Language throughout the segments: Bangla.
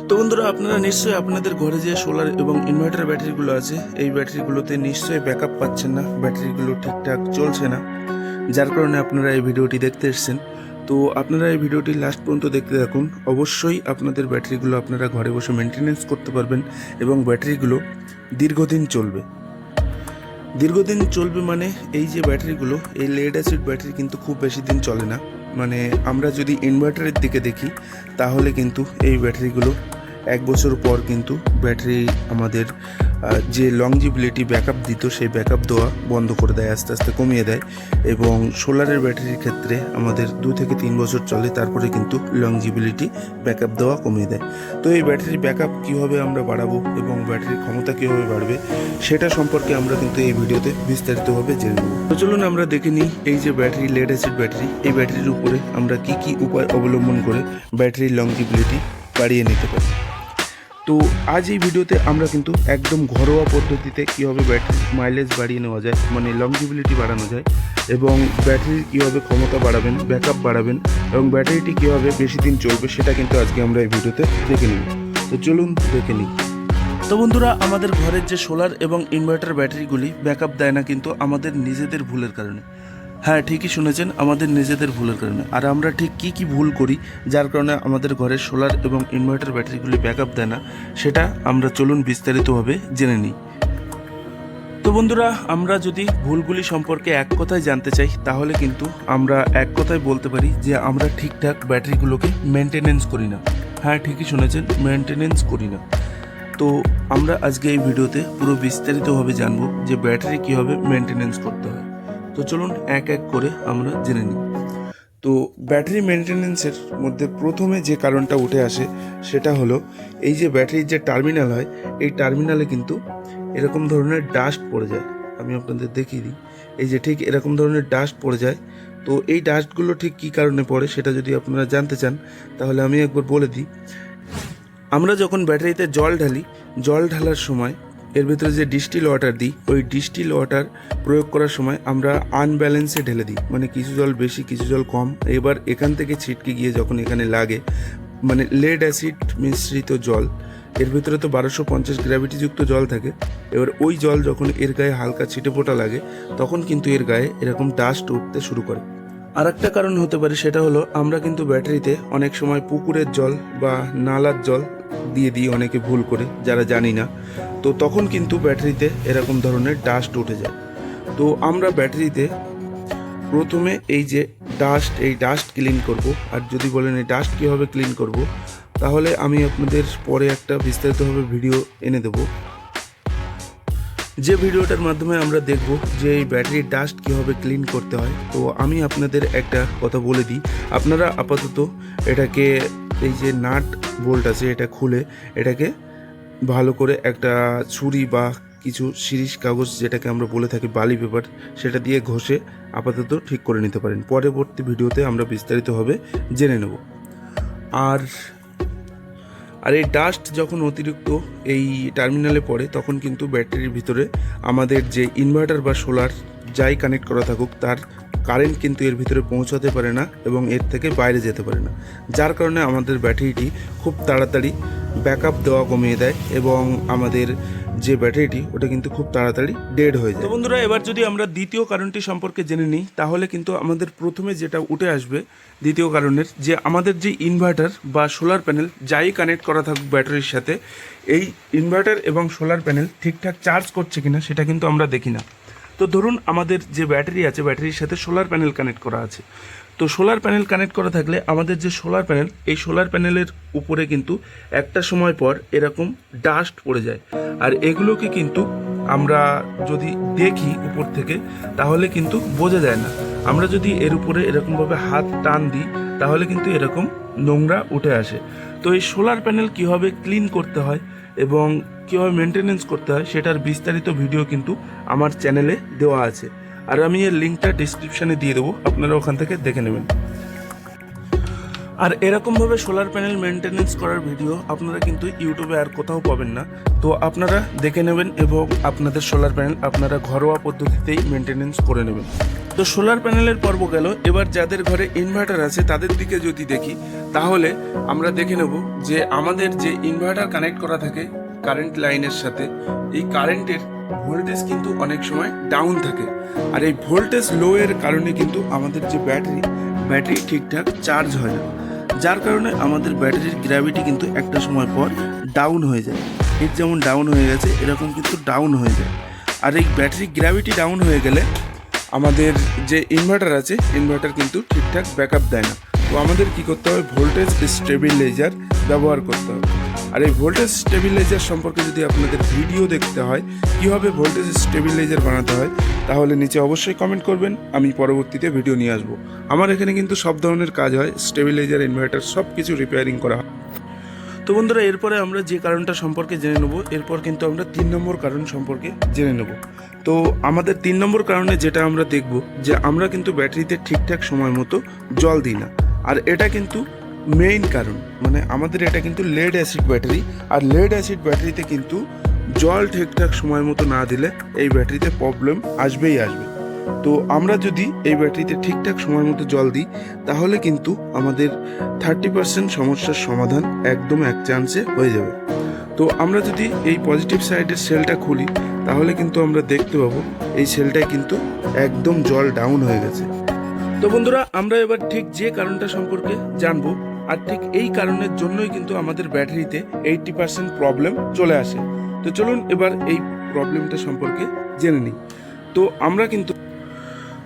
তো বন্ধুরা, আপনারা নিশ্চয়ই আপনাদের ঘরে যে সোলার এবং ইনভার্টার ব্যাটারিগুলো আছে, এই ব্যাটারিগুলোতে নিশ্চয়ই ব্যাকআপ পাচ্ছেন না, ব্যাটারিগুলো ঠিকঠাক চলছে না, যার কারণে আপনারা এই ভিডিওটি দেখতে এসেছেন। তো আপনারা এই ভিডিওটি লাস্ট পর্যন্ত দেখতে থাকুন। অবশ্যই আপনাদের ব্যাটারিগুলো আপনারা ঘরে বসে মেনটেনেন্স করতে পারবেন এবং ব্যাটারিগুলো দীর্ঘদিন চলবে। দীর্ঘদিন চলবে মানে এই যে ব্যাটারিগুলো, এই লেড অ্যাসিড ব্যাটারি কিন্তু খুব বেশি দিন চলে না। মানে আমরা যদি ইনভার্টারের দিকে দেখি তাহলে কিন্তু এই ব্যাটারিগুলো 1 বছর পর কিন্তু ব্যাটারি আমাদের যে লংজিবিলিটি ব্যাকআপ দিত সেই ব্যাকআপ দেওয়া বন্ধ করে দেয়, আস্তে আস্তে কমিয়ে দেয়। এবং সোলারের ব্যাটারির ক্ষেত্রে আমাদের 2 থেকে 3 বছর চলে, তারপরে কিন্তু লংজিবিলিটি ব্যাকআপ দেওয়া কমিয়ে দেয়। তো এই ব্যাটারি ব্যাকআপ কীভাবে আমরা বাড়াবো এবং ব্যাটারির ক্ষমতা কীভাবে বাড়বে সেটা সম্পর্কে আমরা কিন্তু এই ভিডিওতে বিস্তারিতভাবে জেনে নেব। তো চলুন আমরা দেখে নিই এই যে ব্যাটারি, লেড অ্যাসিড ব্যাটারি, এই ব্যাটারির উপরে আমরা কি কি উপায় অবলম্বন করে ব্যাটারির লংজিবিলিটি বাড়িয়ে নিতে পারি। তো আজ এই ভিডিওতে আমরা কিন্তু একদম ঘরোয়া পদ্ধতিতে কীভাবে ব্যাটারির মাইলেজ বাড়িয়ে নেওয়া যায়, মানে লংজিবিলিটি বাড়ানো যায়, এবং ব্যাটারির কীভাবে ক্ষমতা বাড়াবেন, ব্যাকআপ বাড়াবেন এবং ব্যাটারিটি কীভাবে বেশি দিন চলবে সেটা কিন্তু আজকে আমরা এই ভিডিওতে দেখে নিব। তো চলুন দেখে নিই। তো বন্ধুরা, আমাদের ঘরের যে সোলার এবং ইনভার্টার ব্যাটারিগুলি ব্যাকআপ দেয় না কিন্তু আমাদের নিজেদের ভুলের কারণে। হ্যাঁ, ঠিকই শুনেছেন, আমাদের নিজেদের ভুলের কারণে। আর আমরা ঠিক কী কী ভুল করি যার কারণে আমাদের ঘরের সোলার এবং ইনভার্টার ব্যাটারিগুলি ব্যাকআপ দেয় না সেটা আমরা চলুন বিস্তারিতভাবে জেনে নিই। তো বন্ধুরা, আমরা যদি ভুলগুলি সম্পর্কে এক কথায় জানতে চাই তাহলে কিন্তু আমরা এক কথায় বলতে পারি যে আমরা ঠিকঠাক ব্যাটারিগুলোকে মেনটেনেন্স করি না। হ্যাঁ, ঠিকই শুনেছেন, মেনটেনেন্স করি না। তো আমরা আজকে এই ভিডিওতে পুরো বিস্তারিতভাবে জানবো যে ব্যাটারি কীভাবে মেনটেনেন্স করতে হয়। তো চলুন এক এক করে আমরা জেনে নিই। তো ব্যাটারি মেনটেনেন্সের মধ্যে প্রথমে যে কারণটা উঠে আসে সেটা হলো এই যে ব্যাটারির যে টার্মিনাল হয়, এই টার্মিনালে কিন্তু এরকম ধরনের ডাস্ট পড়ে যায়। আমি আপনাদের দেখিয়ে দিই, এই যে ঠিক এরকম ধরনের ডাস্ট পড়ে যায়। তো এই ডাস্টগুলো ঠিক কী কারণে পড়ে সেটা যদি আপনারা জানতে চান তাহলে আমি একবার বলে দিই। আমরা যখন ব্যাটারিতে জল ঢালি, জল ঢালার সময় এর ভিতরে যে ডিস্টিল ওয়াটার দিই, ওই ডিস্টিল ওয়াটার প্রয়োগ করার সময় আমরা আনব্যালেন্সে ঢেলে দিই, মানে কিছু জল বেশি কিছু জল কম। এবার এখান থেকে ছিটকে গিয়ে যখন এখানে লাগে, মানে লেড অ্যাসিড মিশ্রিত জল, এর ভিতরে তো 1250 গ্র্যাভিটিযুক্ত জল থাকে। এবার ওই জল যখন এর গায়ে হালকা ছিটে ফোটা লাগে তখন কিন্তু এর গায়ে এরকম ডাস্ট উঠতে শুরু করে। আর একটা কারণ হতে পারে সেটা হলো আমরা কিন্তু ব্যাটারিতে অনেক সময় পুকুরের জল বা নালার জল দিয়ে দিই, অনেকে ভুল করে, যারা জানি না। তো তখন কিন্তু ব্যাটারিতে এরকম ধরনের ডাস্ট উঠে যায়। তো আমরা ব্যাটারিতে প্রথমে এই যে এই ডাস্ট ক্লিন করব। আর যদি বলেন এই ডাস্ট কীভাবে ক্লিন করব তাহলে আমি আপনাদের পরে একটা বিস্তারিতভাবে ভিডিও এনে দেবো, যে ভিডিওটার মাধ্যমে আমরা দেখব যে এই ব্যাটারির ডাস্ট কীভাবে ক্লিন করতে হয়। তো আমি আপনাদের একটা কথা বলে দিই, আপনারা আপাতত এটাকে, এই যে নাট বোল্ট আছে, এটা খুলে এটাকে ভালো করে একটা ছুরি বা কিছু শিরিষ কাগজ, যেটাকে আমরা বলে থাকি বালি পেপার, সেটা দিয়ে ঘষে আপাতত ঠিক করে নিতে পারেন। পরবর্তী ভিডিওতে আমরা বিস্তারিতভাবে জেনে নেব। আর এই ডাস্ট যখন অতিরিক্ত এই টার্মিনালে পড়ে তখন কিন্তু ব্যাটারির ভিতরে আমাদের যে ইনভার্টার বা সোলার যাই কানেক্ট করা থাকুক তার কারেন্ট কিন্তু এর ভিতরে পৌঁছাতে পারে না এবং এর থেকে বাইরে যেতে পারে না, যার কারণে আমাদের ব্যাটারিটি খুব তাড়াতাড়ি ব্যাকআপ দেওয়া কমিয়ে দেয় এবং আমাদের যে ব্যাটারিটি ওটা কিন্তু খুব তাড়াতাড়ি ডেড হয়ে যায়। তো বন্ধুরা, এবার যদি আমরা দ্বিতীয় কারণটি সম্পর্কে জেনে নিই তাহলে কিন্তু আমাদের প্রথমে যেটা উঠে আসবে দ্বিতীয় কারণের, যে আমাদের যে ইনভার্টার বা সোলার প্যানেল যাই কানেক্ট করা থাকুক ব্যাটারির সাথে, এই ইনভার্টার এবং সোলার প্যানেল ঠিকঠাক চার্জ করছে কিনা সেটা কিন্তু আমরা দেখি না। তো ধরুন আমাদের যে ব্যাটারি আছে, ব্যাটারির সাথে সোলার প্যানেল কানেক্ট করা আছে। তো সোলার প্যানেল কানেক্ট করা থাকলে আমাদের যে সোলার প্যানেল, এই সোলার প্যানেলের উপরে কিন্তু একটা সময় পর এরকম ডাস্ট পড়ে যায়। আর এগুলোকে কিন্তু আমরা যদি দেখি উপর থেকে তাহলে কিন্তু বোঝা যায় না। আমরা যদি এর উপরে এরকমভাবে হাত টান দিই তাহলে কিন্তু এরকম নোংরা উঠে আসে। তো এই সোলার প্যানেল কীভাবে ক্লিন করতে হয় এবং কীভাবে মেনটেনেন্স করতে হয় সেটার বিস্তারিত ভিডিও কিন্তু আমার চ্যানেলে দেওয়া আছে, আর আমি এর লিঙ্কটা ডিসক্রিপশানে দিয়ে দেবো, আপনারা ওখান থেকে দেখে নেবেন। আর এরকমভাবে সোলার প্যানেল মেনটেনেন্স করার ভিডিও আপনারা কিন্তু ইউটিউবে আর কোথাও পাবেন না। তো আপনারা দেখে নেবেন এবং আপনাদের সোলার প্যানেল আপনারা ঘরোয়া পদ্ধতিতেই মেনটেনেন্স করে নেবেন। তো সোলার প্যানেলের পর্ব গেল। এবার যাদের ঘরে ইনভার্টার আছে তাদের দিকে যদি দেখি, তাহলে আমরা দেখে নেব যে আমাদের যে ইনভার্টার কানেক্ট করা থাকে কারেন্ট লাইনের সাথে, এই কারেন্টের ভোল্টেজ কিন্তু অনেক সময় ডাউন থাকে। আর এই ভোল্টেজ লো এর কারণে কিন্তু আমাদের যে ব্যাটারি ঠিকঠাক চার্জ হয় না, যার কারণে আমাদের ব্যাটারির গ্র্যাভিটি কিন্তু একটা সময় পর ডাউন হয়ে যায়। এর যেমন ডাউন হয়ে গেছে এরকম কিন্তু ডাউন হয়ে যায়। আর এই ব্যাটারি গ্র্যাভিটি ডাউন হয়ে গেলে আমাদের যে ইনভার্টার আছে ইনভার্টার কিন্তু ঠিকঠাক ব্যাকআপ দেয় না। তো আমাদের কি করতে হবে, ভোল্টেজ স্টেবিলাইজার ব্যবহার করতে হবে। আর এই ভোল্টেজ স্টেবিলাইজার সম্পর্কে যদি আপনাদের ভিডিও দেখতে হয় কীভাবে ভোল্টেজ স্টেবিলাইজার বানাতে হয়, তাহলে নিচে অবশ্যই কমেন্ট করবেন, আমি পরবর্তীতে ভিডিও নিয়ে আসবো। আমার এখানে কিন্তু সব ধরনের কাজ হয়, স্টেবিলাইজার, ইনভার্টার সব কিছু রিপেয়ারিং করা হয়। তো বন্ধুরা, এরপরে আমরা যে কারণটা সম্পর্কে জেনে নেব, এরপর কিন্তু আমরা 3 নম্বর কারণ সম্পর্কে জেনে নেব। তো আমাদের 3 নম্বর কারণে যেটা আমরা দেখব যে আমরা কিন্তু ব্যাটারিতে ঠিকঠাক সময় মতো জল দিই না। আর এটা কিন্তু মেইন কারণ, মানে আমাদের এটা কিন্তু লেড অ্যাসিড ব্যাটারি। আর লেড অ্যাসিড ব্যাটারিতে কিন্তু জল ঠিকঠাক সময় মতো না দিলে এই ব্যাটারিতে প্রবলেম আসবেই আসবে। তো আমরা যদি এই ব্যাটারিতে ঠিকঠাক সময় মতো জল দিই, তাহলে কিন্তু আমাদের 30% সমস্যার সমাধান একদম এক চান্সে হয়ে যাবে। তো আমরা যদি এই পজিটিভ সাইডের সেলটা খুলি, তাহলে কিন্তু আমরা দেখতে পাবো এই সেলটায় কিন্তু একদম জল ডাউন হয়ে গেছে। তো বন্ধুরা, আমরা এবার ঠিক যে কারণটা সম্পর্কে জানবো, আর ঠিক এই কারণের জন্যই কিন্তু আমাদের ব্যাটারিতে 80% প্রবলেম চলে আসে। তো চলুন এবার এই প্রবলেমটা সম্পর্কে জেনে নিই।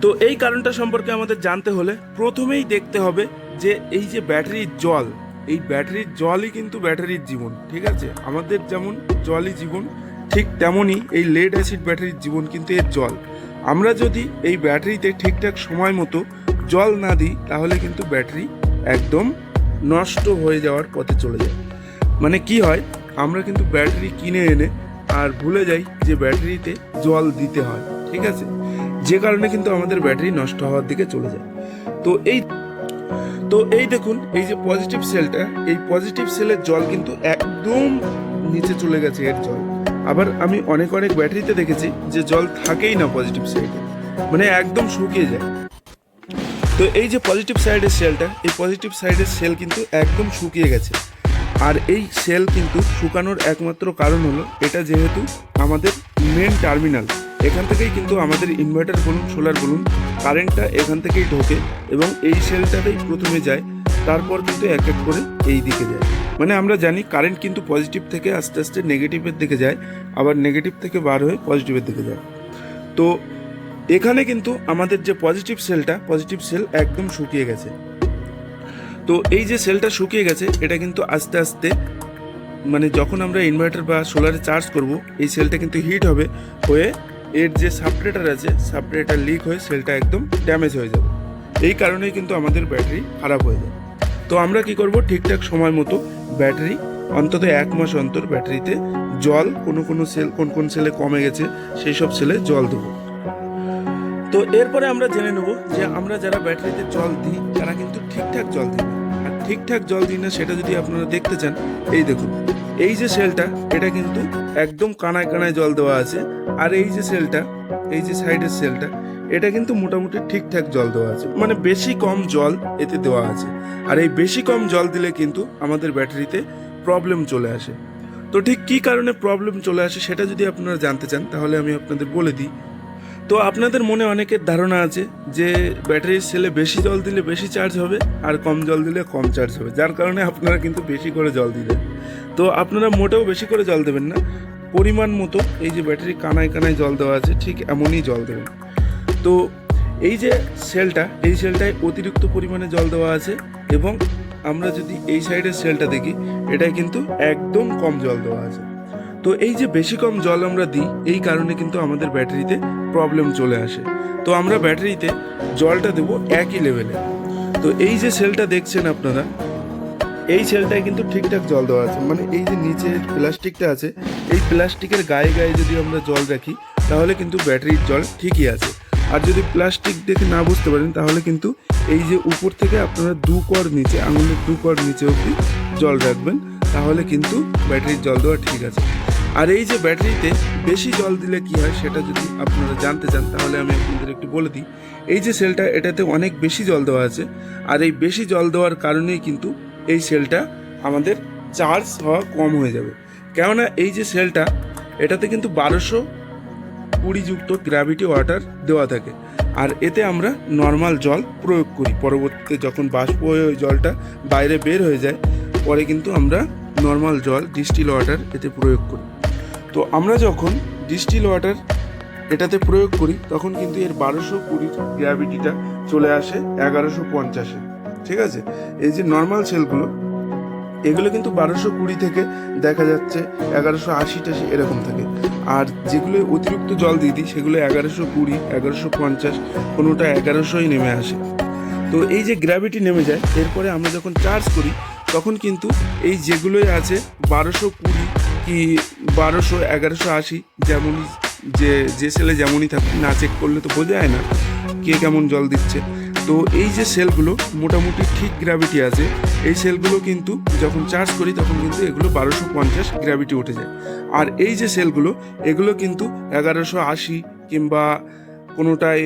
তো এই কারণটা সম্পর্কে আমাদের জানতে হলে প্রথমেই দেখতে হবে যে এই যে ব্যাটারির জল, এই ব্যাটারির জলই কিন্তু ব্যাটারির জীবন, ঠিক আছে? আমাদের যেমন জলই জীবন, ঠিক তেমনই এই লেড অ্যাসিড ব্যাটারির জীবন কিন্তু এর জল। আমরা যদি এই ব্যাটারিতে ঠিকঠাক সময় মতো জল না দিই, তাহলে কিন্তু ব্যাটারি একদম নষ্ট হয়ে যাওয়ার পথে চলে যায়। মানে কি হয়, আমরা কিন্তু ব্যাটারি কিনে এনে আর ভুলে যাই যে ব্যাটারিতে জল দিতে হয়, ঠিক আছে? যে কারণে কিন্তু আমাদের ব্যাটারি নষ্ট হওয়ার দিকে চলে যায়। তো এই দেখুন, এই যে পজিটিভ সেলটা, এই পজিটিভ সেলের জল কিন্তু একদম নিচে চলে গেছে এর জল। আবার আমি অনেক ব্যাটারিতে দেখেছি যে জল থাকেই না পজিটিভ সাইডে, মানে একদম শুকিয়ে যায়। তো এই যে পজিটিভ সাইডের সেলটা, এই পজিটিভ সাইডের সেল কিন্তু একদম শুকিয়ে গেছে। আর এই সেল কিন্তু শুকানোর একমাত্র কারণ হলো এটা যেহেতু আমাদের মেন টার্মিনাল, এখান থেকেই কিন্তু আমাদের ইনভার্টার বলুন, সোলার বলুন, কারেন্টটা এখান থেকেই ঢোকে এবং এই সেলটাতেই প্রথমে যায়, তারপর কিন্তু এক এক করে এই দিকে যায়। মানে আমরা জানি কারেন্ট কিন্তু পজিটিভ থেকে আস্তে আস্তে নেগেটিভের দিকে যায়, আবার নেগেটিভ থেকে বার হয়ে পজিটিভের দিকে যায়। তো এখানে কিন্তু আমাদের যে পজিটিভ সেল একদম শুকিয়ে গেছে। তো এই যে সেলটা শুকিয়ে গেছে, এটা কিন্তু আস্তে আস্তে, মানে যখন আমরা ইনভার্টার বা সোলারে চার্জ করব, এই সেলটা কিন্তু হিট হবে, হয়ে এর যে সাপারেটর আছে, সাপারেটর লিক হয়ে সেলটা একদম ড্যামেজ হয়ে যাবে। এই কারণেই কিন্তু আমাদের ব্যাটারি খারাপ হয়ে যায়। তো আমরা কি করব, ঠিকঠাক সময় মতো ব্যাটারি অন্তত 1 মাস অন্তর ব্যাটারিতে জল, কোন সেলে কমে গেছে সেই সব সেলে জল দেবো। তো এরপরে আমরা জেনে নেব যে আমরা যারা ব্যাটারিতে জল দিই তারা কিন্তু ঠিকঠাক জল দিই না। আর ঠিকঠাক জল দিই না সেটা যদি আপনারা দেখতে চান, এই দেখুন, এই যে সেলটা, এটা কিন্তু একদম কানায় কানায় জল দেওয়া আছে। আর এই যে সেলটা, এই যে সাইডের সেলটা, এটা কিন্তু মোটামুটি ঠিকঠাক জল দেওয়া আছে, মানে বেশি কম জল এতে দেওয়া আছে। আর এই বেশি কম জল দিলে কিন্তু আমাদের ব্যাটারিতে প্রবলেম চলে আসে। তো ঠিক কী কারণে প্রবলেম চলে আসে সেটা যদি আপনারা জানতে চান, তাহলে আমি আপনাদের বলে দিই। তো আপনাদের মনে অনেকের ধারণা আছে যে ব্যাটারির সেলে বেশি জল দিলে বেশি চার্জ হবে, আর কম জল দিলে কম চার্জ হবে, যার কারণে আপনারা কিন্তু বেশি করে জল দিবেন। তো আপনারা মোটেও বেশি করে জল দেবেন না, পরিমাণ মতো, এই যে ব্যাটারি কানায় কানায় জল দেওয়া আছে ঠিক এমনই জল দেবেন। তো এই যে সেলটা, এই সেলটায় অতিরিক্ত পরিমাণে জল দেওয়া আছে, এবং আমরা যদি এই সাইডের সেলটা দেখি, এটাই কিন্তু একদম কম জল দেওয়া আছে। তো এই যে বেশি কম জল আমরা দিই, এই কারণে কিন্তু আমাদের ব্যাটারিতে প্রবলেম চলে আসে। তো আমরা ব্যাটারিতে জলটা দেবো একই লেভেলে। তো এই যে সেলটা দেখছেন আপনারা, এই সেলটায় কিন্তু ঠিকঠাক জল দেওয়া আছে, মানে এই যে নিচের প্লাস্টিকটা আছে, এই প্লাস্টিকের গায়ে গায়ে যদি আমরা জল রাখি, তাহলে কিন্তু ব্যাটারির জল ঠিকই আছে। আর যদি প্লাস্টিক দেখে না বুঝতে পারেন, তাহলে কিন্তু এই যে উপর থেকে আপনারা 2 কর নিচে, আঙুলের 2 কর নিচে অবধি জল রাখবেন, তাহলে কিন্তু ব্যাটারির জল দেওয়া ঠিক আছে। আর এই যে ব্যাটারিতে বেশি জল দিলে কি হয় সেটা যদি আপনারা জানতে চান তাহলে আমি আপনাদের একটু বলে দিই। এই যে সেলটা, এটাতে অনেক বেশি জল দেওয়া আছে, আর এই বেশি জল দেওয়ার কারণেই কিন্তু এই সেলটা আমাদের চার্জ হওয়া কম হয়ে যাবে। কেননা এই যে সেলটা, এটাতে কিন্তু 1220 যুক্ত গ্র্যাভিটি ওয়াটার দেওয়া থাকে, আর এতে আমরা নর্মাল জল প্রয়োগ করি। পরবর্তীতে যখন বাষ্প হয়ে ওই জলটা বাইরে বের হয়ে যায়, পরে কিন্তু আমরা নর্মাল জল ডিস্টিল ওয়াটার এতে প্রয়োগ করি। তো আমরা যখন ডিস্টিল ওয়াটার এটাতে প্রয়োগ করি তখন কিন্তু এর 1220 গ্র্যাভিটিটা চলে আসে 1150-এ। ঠিক আছে, এই যে নর্মাল সেলগুলো, এগুলো কিন্তু 1220 থেকে দেখা যাচ্ছে 1180-টাশি এরকম থাকে, আর যেগুলো অতিরিক্ত জল দিয়ে দিই সেগুলো 1120, 1150, কোনোটা 1100-ই নেমে আসে। তো এই যে গ্র্যাভিটি নেমে যায়, এরপরে আমরা যখন চার্জ করি তখন কিন্তু এই যেগুলোই আছে 1220 কি 1200, 1180, যেমনই যে সেলে যেমনই থাকুক, না চেক করলে তো বোঝা যায় না কে কেমন জল দিচ্ছে। তো এই যে সেলগুলো মোটামুটি ঠিক গ্র্যাভিটি আছে, এই সেলগুলো কিন্তু যখন চার্জ করি তখন কিন্তু এগুলো 1250 গ্র্যাভিটি উঠে যায়। আর এই যে সেলগুলো, এগুলো কিন্তু 1180 কিংবা কোনোটায়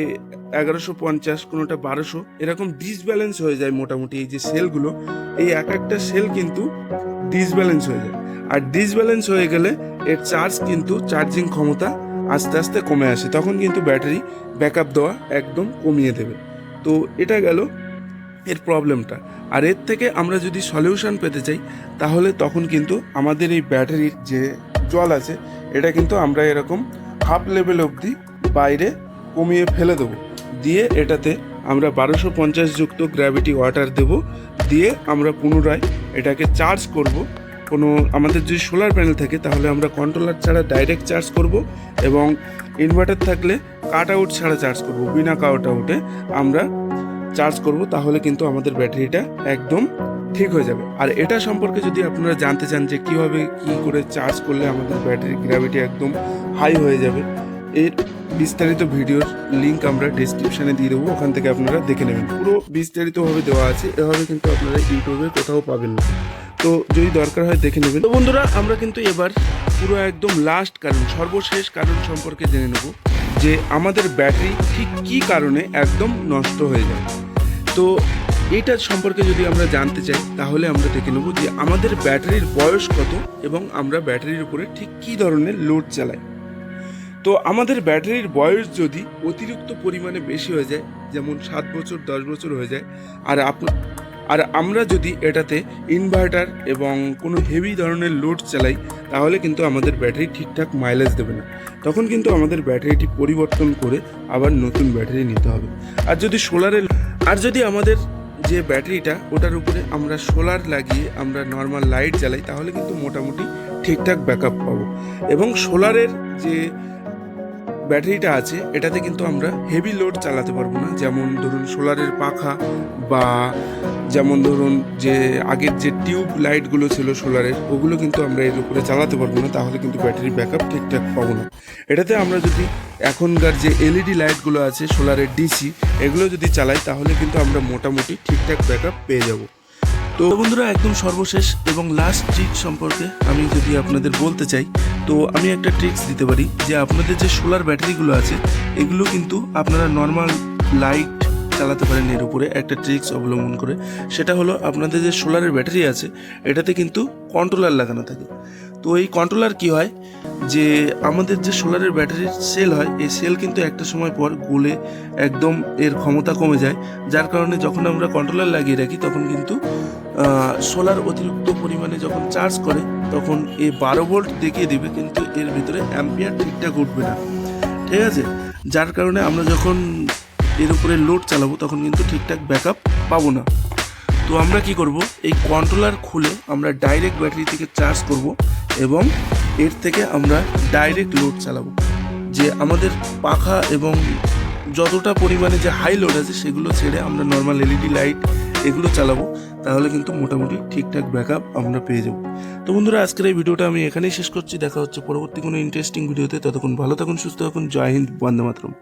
1150, কোনোটা 1200, এরকম ডিসব্যালেন্স হয়ে যায় মোটামুটি। এই যে সেলগুলো, এই এক একটা সেল কিন্তু ডিসব্যালেন্স হয়ে যায়, আর ডিসব্যালেন্স হয়ে গেলে এর চার্জ কিন্তু চার্জিং ক্ষমতা আস্তে আস্তে কমে আসে, তখন কিন্তু ব্যাটারি ব্যাকআপ দেওয়া একদম কমিয়ে দেবে। তো এটা গেল এর প্রবলেমটা। আর এর থেকে আমরা যদি সলিউশন পেতে চাই তাহলে তখন কিন্তু আমাদের এই ব্যাটারির যে জল আছে এটা কিন্তু আমরা এরকম হাফ লেভেল অবধি বাইরে কমিয়ে ফেলে দেবো, দিয়ে এটাতে আমরা 1250 যুক্ত গ্র্যাভিটি ওয়াটার দেব, দিয়ে আমরা পুনরায় এটাকে চার্জ করব। কোনো আমাদের যদি সোলার প্যানেল থাকে তাহলে আমরা কন্ট্রোলার ছাড়া ডাইরেক্ট চার্জ করব, এবং ইনভার্টার থাকলে কাট আউট ছাড়া চার্জ করব, বিনা কাট আউটে আমরা চার্জ করব, তাহলে কিন্তু আমাদের ব্যাটারিটা একদম ঠিক হয়ে যাবে। আর এটা সম্পর্কে যদি আপনারা জানতে চান যে কীভাবে কী করে চার্জ করলে আমাদের ব্যাটারির গ্র্যাভিটি একদম হাই হয়ে যাবে, এর বিস্তারিত ভিডিওর লিঙ্ক আমরা ডেসক্রিপশানে দিয়ে দেবো, ওখান থেকে আপনারা দেখে নেবেন। পুরো বিস্তারিতভাবে দেওয়া আছে, এভাবে কিন্তু আপনারা ইউটিউবে কোথাও পাবেন না। তো যদি দরকার হয় দেখে নেবেন। তো বন্ধুরা, আমরা কিন্তু এবার পুরো একদম লাস্ট কারণ, সর্বশেষ কারণ সম্পর্কে জেনে নেব যে আমাদের ব্যাটারি ঠিক কী কারণে একদম নষ্ট হয়ে যায়। তো এইটার সম্পর্কে যদি আমরা জানতে চাই তাহলে আমরা দেখে নেব যে আমাদের ব্যাটারির বয়স কত এবং আমরা ব্যাটারির উপরে ঠিক কী ধরনের লোড চালাই। তো আমাদের ব্যাটারির বয়স যদি অতিরিক্ত পরিমাণে বেশি হয়ে যায়, যেমন 7 বছর 10 বছর হয়ে যায়, আর আমরা যদি এটাতে ইনভার্টার এবং কোনো হেভি ধরনের লোড চালাই তাহলে কিন্তু আমাদের ব্যাটারি ঠিকঠাক মাইলেজ দেবে না, তখন কিন্তু আমাদের ব্যাটারিটি পরিবর্তন করে আবার নতুন ব্যাটারি নিতে হবে। আর যদি আমাদের যে ব্যাটারিটা ওটার উপরে আমরা সোলার লাগিয়ে আমরা নর্মাল লাইট জ্বালাই তাহলে কিন্তু মোটামুটি ঠিকঠাক ব্যাকআপ পাবো। এবং সোলারের যে ব্যাটারিটা আছে এটাতে কিন্তু আমরা হেভি লোড চালাতে পারবো না, যেমন ধরুন সোলারের পাখা, বা যেমন ধরুন যে আগের যে টিউব লাইটগুলো ছিল সোলারের, ওগুলো কিন্তু আমরা এর উপরে চালাতে পারবো না, তাহলে কিন্তু ব্যাটারি ব্যাকআপ ঠিকঠাক পাবো না। এটাতে আমরা যদি এখনকার যে এলইডি লাইটগুলো আছে সোলারের ডিসি, এগুলো যদি চালাই তাহলে কিন্তু আমরা মোটামুটি ঠিকঠাক ব্যাকআপ পেয়ে যাব। তো বন্ধুরা, একদম সর্বশেষ এবং লাস্ট ট্রিক সম্পর্কে আমি যদি আপনাদের বলতে চাই, তো আমি একটা ট্রিক্স দিতে পারি যে আপনাদের যে সোলার ব্যাটারিগুলো আছে এগুলো কিন্তু আপনারা নর্মাল লাইট চালাতে পারেন এর উপরে একটা ট্রিক্স অবলম্বন করে। সেটা হলো আপনাদের যে সোলারের ব্যাটারি আছে এটাতে কিন্তু কন্ট্রোলার লাগানো থাকে। তো এই কন্ট্রোলার কি হয় যে আমাদের যে সোলারের ব্যাটারির সেল হয়, এই সেল কিন্তু একটা সময় পর গলে একদম এর ক্ষমতা কমে যায়, যার কারণে যখন আমরা কন্ট্রোলার লাগিয়ে রাখি তখন কিন্তু সোলার অতিরিক্ত পরিমাণে যখন চার্জ করে তখন এই 12 ভোল্ট দেখিয়ে দিবে, কিন্তু এর ভিতরে অ্যাম্পিয়ার ঠিকঠাক উঠবে না। ঠিক আছে, যার কারণে আমরা যখন এর উপরে লোড চালাবো তখন কিন্তু ঠিকঠাক ব্যাকআপ পাবো না। তো আমরা কি করব, এই কন্ট্রোলার খুলে আমরা ডাইরেক্ট ব্যাটারি থেকে চার্জ করব এবং এর থেকে আমরা ডাইরেক্ট লোড চালাবো, যে আমাদের পাখা এবং যতটা পরিমাণে যে হাই লোড আছে সেগুলো ছেড়ে আমরা নর্মাল এলইডি লাইট এগুলো চালাবো, তাহলে কিন্তু মোটামুটি ঠিকঠাক ব্যাকআপ আমরা পেয়ে যাব। তো বন্ধুরা, আজকের এই ভিডিওটা আমি এখানেই শেষ করছি। দেখা হচ্ছে পরবর্তী কোনো ইন্টারেস্টিং ভিডিওতে। ততক্ষণ ভালো থাকুন, সুস্থ থাকুন। জয় হিন্দ, বন্দে মাতরম।